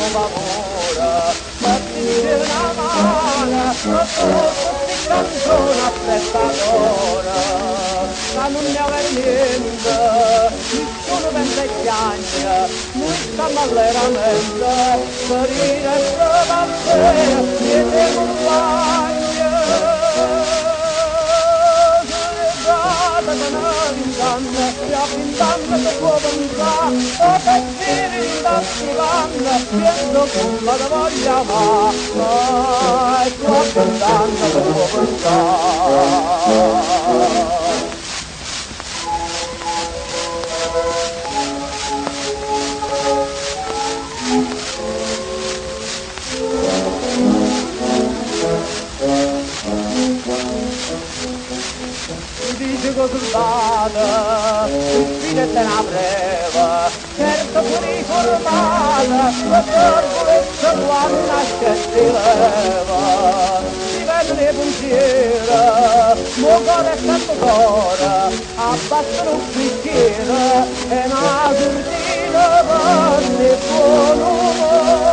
troppo valore, per dire una mano, sotto questi canzoni aspettatori. Ma non ne aveva niente, nessuno vende chiagna, noi stiamo alleramente, per ir a provare, siete compagni. Soledad da una vent'anni, sia vent'anni che può pensare, o per dire in tanti vanni, pienso come la voglia ma è tua vent'anni che può pensare. Dice consultata, infine te ne breve, certo pure formale, la piccolezza quando nasce si leva, si vede nei pensieri, mo cuore e tanto cuore, abbassano un bicchiere e una cortina per il buon umore.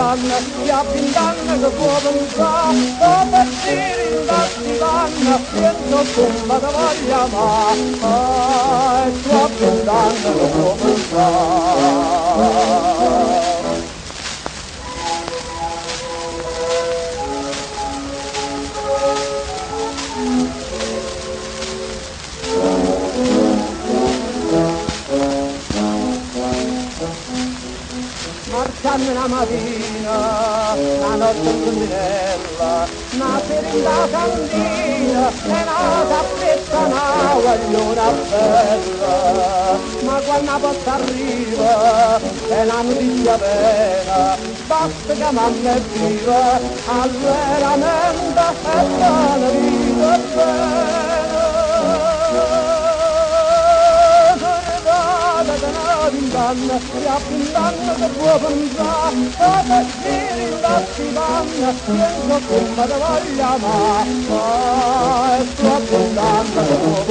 Che a vent'anni che può pensare, o per dire in tanti vanno, penso come da voglia ma, e tu a vent'anni che può pensare. Marciando una mattina, una notte in sentinella, una sera in la cantina, e una cappetta, una guagliona bella. Ma quando la porta arriva, è una notizia vera, basta che mamma è viva, allora veramente è buona vita bene. Vent'anni, che a vent'anni che può pensare, o per dire in tanti vanni, penso come da voglia ma, e tu a vent'anni che può